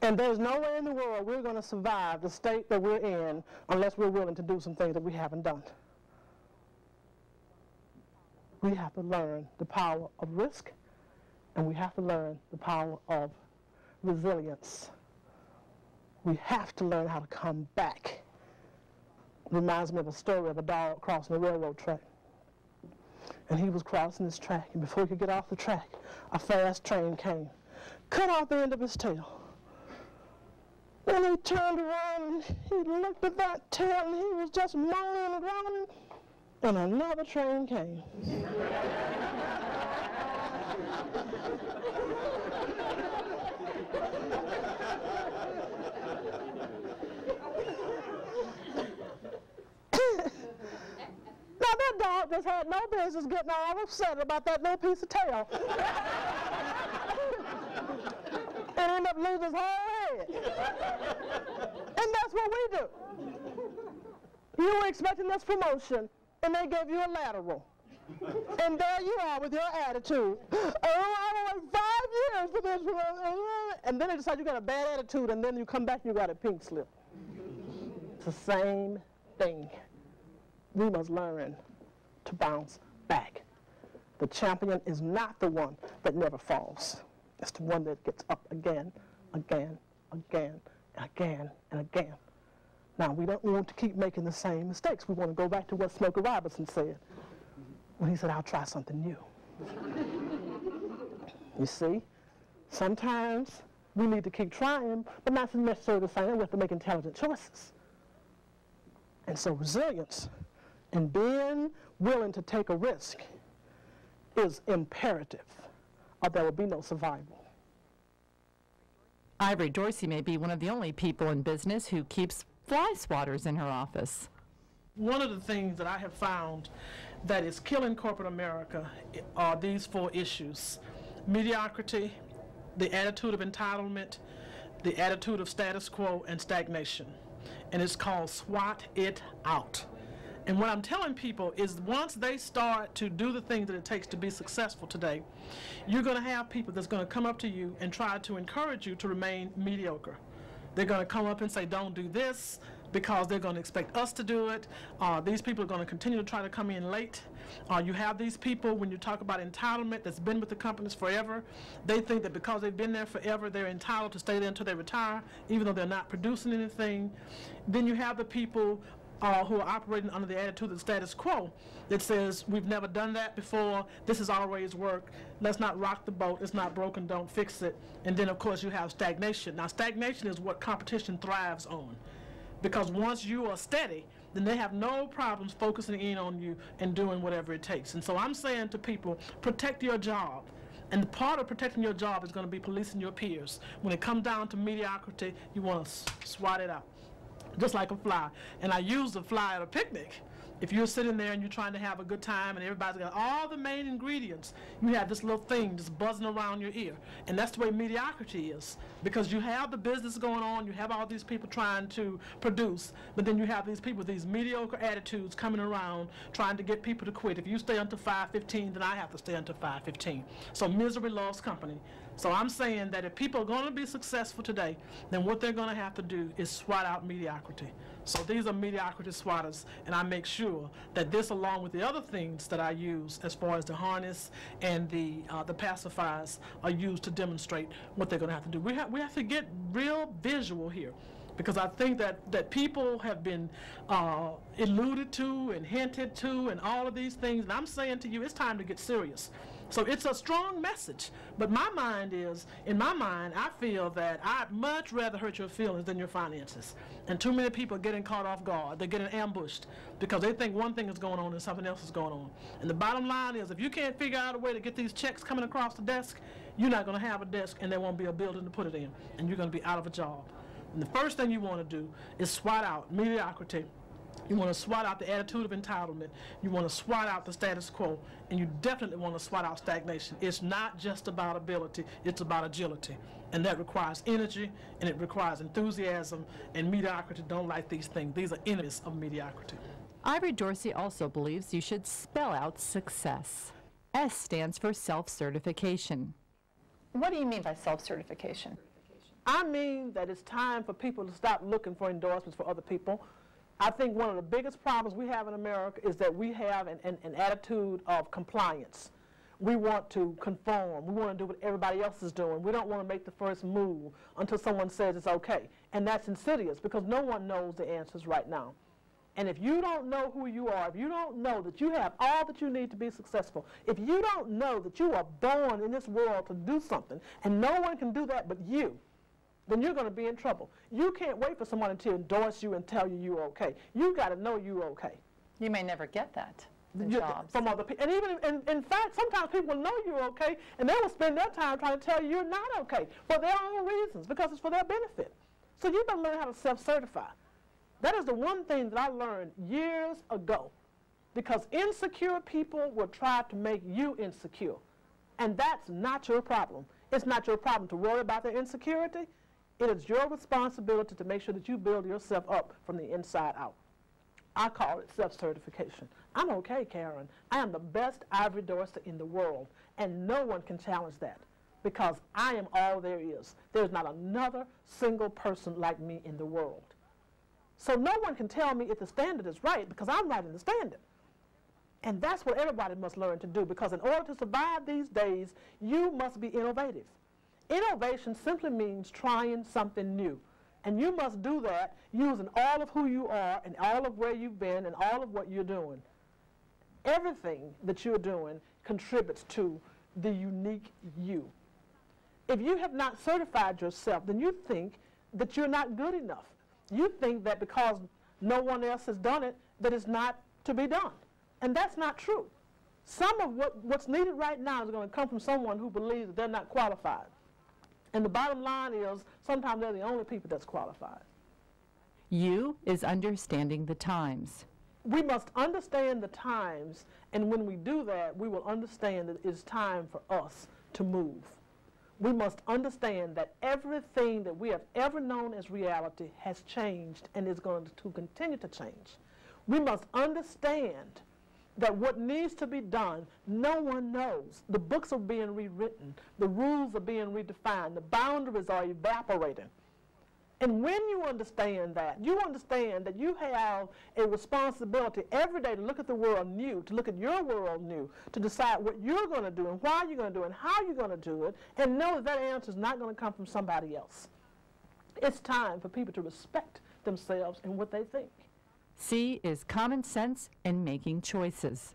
And there's no way in the world we're going to survive the state that we're in unless we're willing to do some things that we haven't done. We have to learn the power of risk, and we have to learn the power of resilience. We have to learn how to come back. It reminds me of a story of a dog crossing a railroad track. And he was crossing this track, and before he could get off the track, a fast train came, cut off the end of his tail. Then he turned around, and he looked at that tail, and he was just moaning and groaning, and another train came. Now that dog just had no business getting all upset about that little piece of tail. And ended up losing his whole head. And that's what we do. You were expecting this promotion, and they gave you a lateral. And there you are with your attitude. Oh, I worked 5 years for this promotion. And then they decide you got a bad attitude, and then you come back and you got a pink slip. It's the same thing. We must learn to bounce back. The champion is not the one that never falls. It's the one that gets up again, again, again, and again, and again. Now, we don't want to keep making the same mistakes. We want to go back to what Smokey Robinson said when he said, I'll try something new. You see, sometimes we need to keep trying, but not necessarily the same. We have to make intelligent choices. And so resilience and being willing to take a risk is imperative, or there will be no survival. Ivory Dorsey may be one of the only people in business who keeps fly swatters in her office. One of the things that I have found that is killing corporate America are these 4 issues: mediocrity, the attitude of entitlement, the attitude of status quo, and stagnation. And it's called SWAT it out. And what I'm telling people is once they start to do the things that it takes to be successful today, you're going to have people that's going to come up to you and try to encourage you to remain mediocre. They're going to come up and say, don't do this, because they're going to expect us to do it. These people are going to continue to try to come in late. You have these people, when you talk about entitlement, that's been with the companies forever. They think that because they've been there forever, they're entitled to stay there until they retire, even though they're not producing anything. Then you have the people who are operating under the attitude of the status quo that says, we've never done that before, this has always worked, let's not rock the boat, it's not broken, don't fix it. And then of course you have stagnation. Now stagnation is what competition thrives on, because once you are steady, then they have no problems focusing in on you and doing whatever it takes. And so I'm saying to people, protect your job. And the part of protecting your job is going to be policing your peers. When it comes down to mediocrity, you want to swat it out, just like a fly. And I use the fly at a picnic. If you're sitting there and you're trying to have a good time and everybody's got all the main ingredients, you have this little thing just buzzing around your ear. And that's the way mediocrity is. Because you have the business going on, you have all these people trying to produce, but then you have these people with these mediocre attitudes coming around trying to get people to quit. If you stay until 5:15, then I have to stay until 5:15. So misery loves company. So I'm saying that if people are going to be successful today, then what they're going to have to do is swat out mediocrity. So these are mediocrity swatters, and I make sure that this, along with the other things that I use as far as the harness and the pacifiers, are used to demonstrate what they're going to have to do. We have to get real visual here, because I think that people have been alluded to and hinted to and all of these things, and I'm saying to you, it's time to get serious. So it's a strong message, but my mind is, in my mind, I feel that I'd much rather hurt your feelings than your finances. And too many people are getting caught off guard. They're getting ambushed because they think one thing is going on and something else is going on. And the bottom line is, if you can't figure out a way to get these checks coming across the desk, you're not going to have a desk, and there won't be a building to put it in, and you're going to be out of a job. And the first thing you want to do is swat out mediocrity. You want to swat out the attitude of entitlement. You want to swat out the status quo. And you definitely want to swat out stagnation. It's not just about ability, it's about agility. And that requires energy, and it requires enthusiasm, and mediocrity don't like these things. These are enemies of mediocrity. Ivory Dorsey also believes you should spell out success. S stands for self-certification. What do you mean by self-certification? I mean that it's time for people to stop looking for endorsements for other people. I think one of the biggest problems we have in America is that we have an attitude of compliance. We want to conform. We want to do what everybody else is doing. We don't want to make the first move until someone says it's okay. And that's insidious because no one knows the answers right now. And if you don't know who you are, if you don't know that you have all that you need to be successful, if you don't know that you are born in this world to do something and no one can do that but you, then you're going to be in trouble. You can't wait for someone to endorse you and tell you you're okay. You've got to know you're okay. You may never get that in jobs. From other people. And even, in fact, sometimes people know you're okay, and they will spend their time trying to tell you you're not okay for their own reasons, because it's for their benefit. So you better learn how to self-certify. That is the one thing that I learned years ago, because insecure people will try to make you insecure. And that's not your problem. It's not your problem to worry about their insecurity. It is your responsibility to make sure that you build yourself up from the inside out. I call it self-certification. I'm okay, Karen. I am the best Ivory Dorsey in the world, and no one can challenge that because I am all there is. There's not another single person like me in the world. So no one can tell me if the standard is right because I'm right in the standard. And that's what everybody must learn to do, because in order to survive these days, you must be innovative. Innovation simply means trying something new. And you must do that using all of who you are and all of where you've been and all of what you're doing. Everything that you're doing contributes to the unique you. If you have not certified yourself, then you think that you're not good enough. You think that because no one else has done it, that it's not to be done. And that's not true. Some of what's needed right now is going to come from someone who believes that they're not qualified. And the bottom line is, sometimes they're the only people that's qualified. You is understanding the times. We must understand the times, and when we do that, we will understand that it's time for us to move. We must understand that everything that we have ever known as reality has changed and is going to continue to change. We must understand that what needs to be done, no one knows. The books are being rewritten. The rules are being redefined. The boundaries are evaporating. And when you understand that you have a responsibility every day to look at the world new, to look at your world new, to decide what you're going to do and why you're going to do it and how you're going to do it, and know that that answer is not going to come from somebody else. It's time for people to respect themselves and what they think. C is common sense and making choices.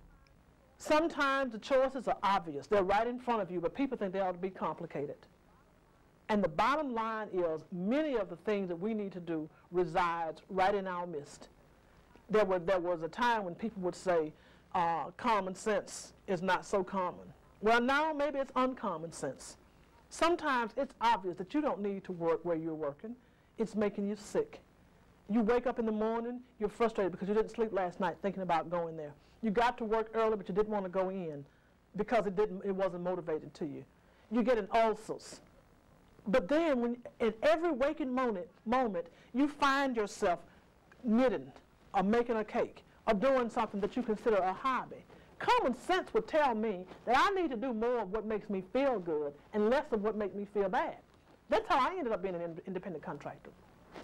Sometimes the choices are obvious. They're right in front of you, but people think they ought to be complicated. And the bottom line is, many of the things that we need to do resides right in our midst. There was a time when people would say, common sense is not so common. Well, now maybe it's uncommon sense. Sometimes it's obvious that you don't need to work where you're working. It's making you sick. You wake up in the morning, you're frustrated because you didn't sleep last night thinking about going there. You got to work early, but you didn't want to go in because it wasn't motivating to you. You get an ulcers. But then, in every waking moment, you find yourself knitting or making a cake or doing something that you consider a hobby. Common sense would tell me that I need to do more of what makes me feel good and less of what makes me feel bad. That's how I ended up being an independent contractor.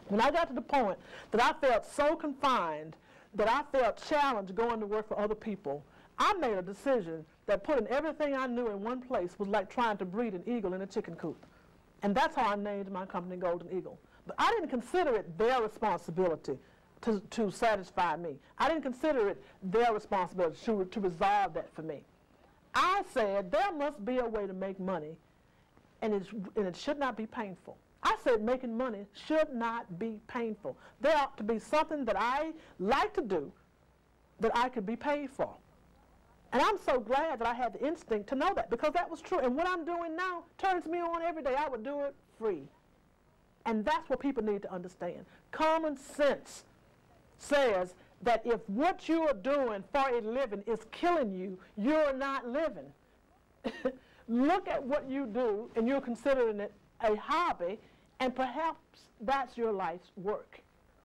When I got to the point that I felt so confined, that I felt challenged going to work for other people, I made a decision that putting everything I knew in one place was like trying to breed an eagle in a chicken coop. And that's how I named my company Golden Eagle. But I didn't consider it their responsibility to satisfy me. I didn't consider it their responsibility to resolve that for me. I said there must be a way to make money, and it should not be painful. I said making money should not be painful. There ought to be something that I like to do that I could be paid for. And I'm so glad that I had the instinct to know that, because that was true. And what I'm doing now turns me on every day. I would do it free. And that's what people need to understand. Common sense says that if what you are doing for a living is killing you, you're not living. Look at what you do, and you're considering it a hobby, and perhaps that's your life's work.